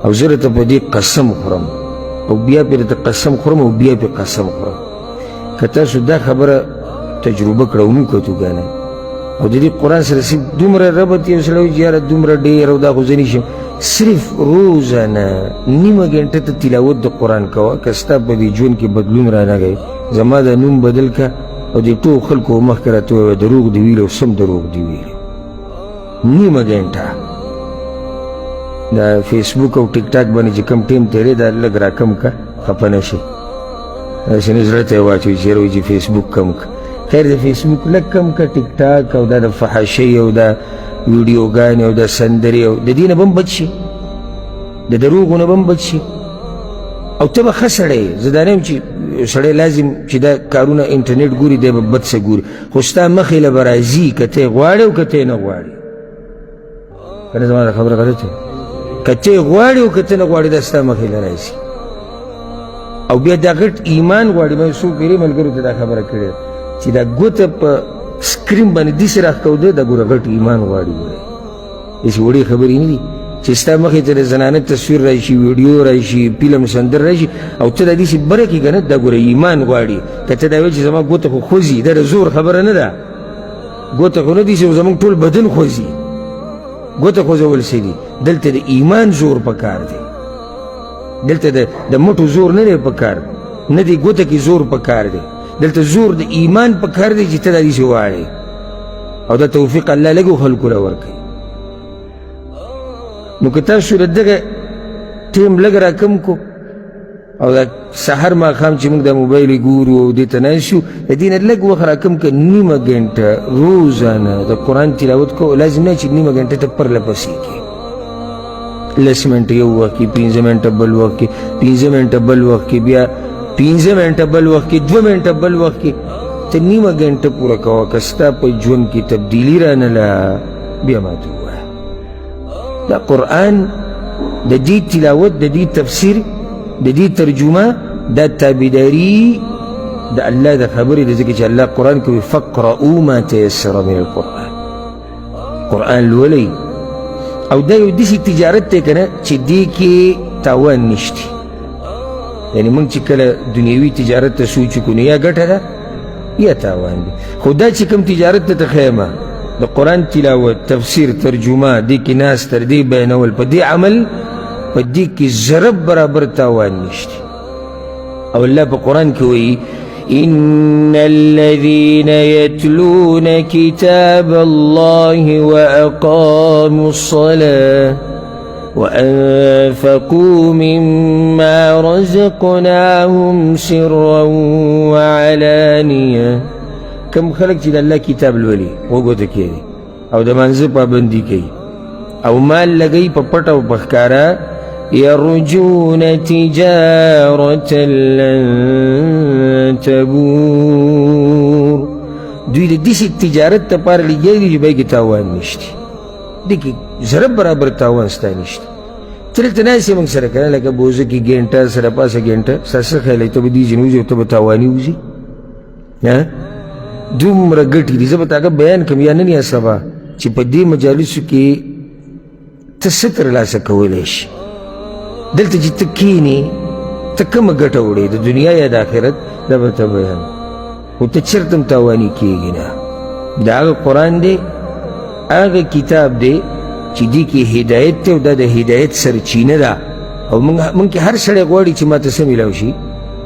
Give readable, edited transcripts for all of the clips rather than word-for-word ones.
او زه درته په دې قسم خورم او بیا پرې درته قسم خورم او بیا پرې قسم خورم که تاسو دا خبره تجربه کړه او وکړو ګانې او د دې قرآن سره دومره ربط یو سړی وایي چې یاره دومره ډېر او دا خو زه نشم صرف روزانه نیمه ګنټه ته تلاوت د قرآن کوه که ستا په دې ژوند کې بدلون رانغی زما د نوم بدل که او د ټولو خلکو مخکې راته ووایه دروغ دي ویلي او سم دروغ دي ویلي نیمه ګنټه دا فیسبوک او ټیک ټاک باندې چې کم ټیم تیری دا لږ راکم که خفه نه شي داسې نه زړه ته یې واچوي چې یاره وایي چې فیسبوک کم که خیر د فیسبوک لږ کم که ټیک ټاک او دا د فحاشۍ او دا ویډیوګانې او د سندرې او د دې نه به هم بچ شي د دروغو نه به هم بچ شي او ته به ښه سړی یې زه دا نه یم چې سړی لازم چې دا کارونه انټرنیټ ګوري دی به بد څه ګوري خو ستا مخې له به راځي که ته یې غواړې او که ته یې نه غواړې که نه زما دا خبره غلط وي که ته یې غواړې او که ته نه غواړې دا ستا مخې له راځي او بیا دا غټ ایمان غواړي ما څو ډېرې ملګرو ته دا خبره کړې ده چې دا ګوته په سکرین باندې داسې راښکوده دا ګوره غټ ایمان غواړي ګوره داسې وړې خبرې نه دي چې ستا مخې ته د زنانه تصویر راشي ویډیو راشي فلم سندر راشي او ته دا داسې بره کړې که نه دا ګوره ایمان غواړي که ته دا وایې چې زما ګوته خو خوځي دا د زور خبره نه ده ګوته خو نه دي چې زموږ ټول بدن خوځي ګوته خوځول څه دي دلته د ایمان زور پکار دی دلته د مټو زور نه دی پکار نه دی ګوته کې زور پکار دی دلته زور د ایمان پکار دی چې ته دا داسې واړې او دا توفیق الله لږو خلکو له ورکوي نو که تاسو د دغه ټیم لږ راکم کو او دا سحر ماښام چې موږ دا موبایل ګورو او دې ته ناست یو د دې نه لږ وخت راکم که نیمه ګنټه روزانه د قرآن تلاوت کو لازم نه چې نیمه ګنټه ته پرله پسې کې 10 منټه یو وخت کې 15 منټه بل وخت کې 15 منټه بل وخت کې بیا 15 منټه بل وخت کې 2 منټه بل وخت کې ته نیمه ګنټه پوره کوه که ستا په ژوند کې تبدیلي رانله بیا ماته ووایه دا قرآن د دې تلاوت د دې تفسیر د دې ترجمه دا تابعداري د الله د خبرې د ځکه چې الله قرآن کوي فقرؤوا ما تيسر من القرآن قرآن لولئ او دا یو داسې تجارت دی که نه چې دې کې تاوان نشته یعنی موږ چې کله دنیوي تجارت ته سوچ وکړو نو یا ګټه ده یا تاوان دی خو دا چې کوم تجارت ته ښیمه د قرآن تلاوت تفسیر ترجمه دې کې ناست تر دې بیانول په دې عمل په دې کې ضرب برابر تاوان نشته او الله په قرآن کې وایي إن الذين يتلون كتاب الله وأقاموا الصلاة وأنفقوا مما رزقناهم سرا وعلانية كم خلق چې د الله کتاب لولي وګوته کوي او د منځه پابندي کوي او مال لګوي په پټ او په ښکاره يرجون تجارة لن تبور دوی د داسې تجارت لپاره لګیا دي چې بیې کې تاوان نشته دې کې ضرب برابر تاوان ستا نشته ته دلته ناست یې موږ سره که نه لکه بوزه کې ګنټه سره پاسه ګنټه ستا څه خیال ته به دې ځینې وځي او ته به تاواني وځي دومره ګټې دي زه به تا بیان کړم یا نن یا سبا چې په دې مجالسو کې ته څه ترلاسه کولی شي دلته چې ته کښېنې ته کومه ګټه وړې د دنیا یا د آخرت دا به ته بیان خو ته چېرته هم تاواني کېږي نه دا هغه قرآن دی هغه کتاب دی چې دې کې هدایت دی او دا د هدایت سرچینه ده او موږ کې هر سړی غواړي چې ماته څه میلاو شي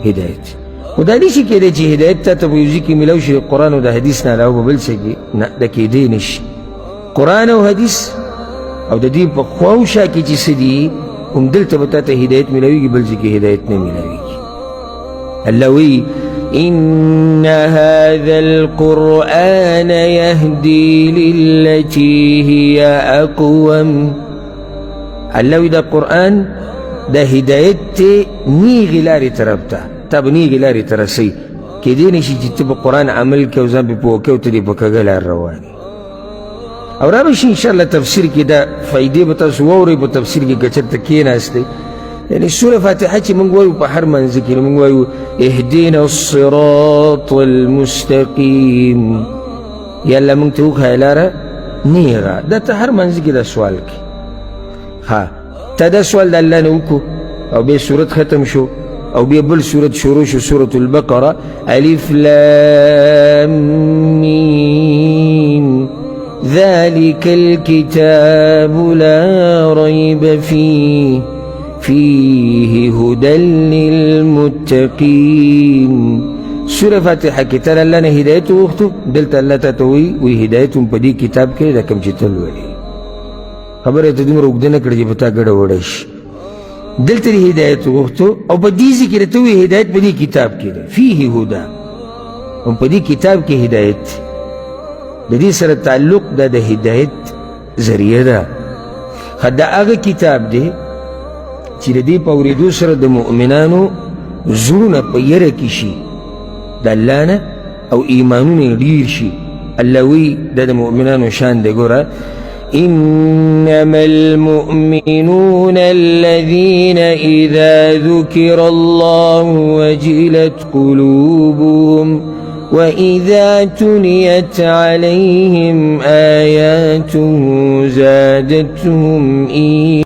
هدایت خو دا نشي کېدی چې هدایت تا ته په یو ځای کې میلاو شي قرآن او د حدیث نه علاوه به بل څه کې نه دا کېدی نشي قرآن او حدیث او د دې په خوا او شا کې چې څه دي هم دلته به تا ته هدایت میلاویږي بل ځای کې هدایت نه میلاویږي الله وایي إن هذا القرآن يهدي للتي هي أقوم الله وایي دا قرآن دا هدایت نیغې لارې طرف ته تا به نیغې لارې ته رسوي کېدی نه شي چې ته په قرآن عمل کوې او ځان پې پوه کوې او ته دې په کږه لار روان یې او را به شي انشاءالله تفسیر کې دا فایدې به تاسو واورئ په تفسیر کې که چېرته کېناستئ یعنی سوره فاتحه چې موږ وایو په هر منځ کې موږ وایو اهدنا الصراط المستقیم یا الله موږ ته وښایه لاره نیغه دا ته هر منځ کې دا سوال کې ها تا دا سوال دا اللہ نوکو او بیا سورت ختم شو او بیا بل سورت شروع شو سورت البقرة الف لام میم ذلك الكتاب لا ريب فيه هدى للمتقين. سورة فاتحة كتاب الله نه هدايت وختو دلت الله تتوي وي هدايت په دې کتاب کې رقم چتل وړي خبره ته دومره وګدنه کړې چې پتا ګډه وړش دلته هدايت وختو او په دې ذکر ته وي هدايت په دې کتاب کې فيه هدى او په دې کتاب کې هدايت د دې سره تعلق د هدايت ذریعہ ده خدا هغه کتاب دی چې د دې په اورېدو سره د مؤمنانو زړونه په یره کې شي د الله نه او ایمانونه ډیر شي. الله وی د مؤمنانو شان دی ګوره انما المؤمنون الذين اذا ذكر الله وجلت قلوبهم واذا تليت عليهم اياته زادتهم ايمانا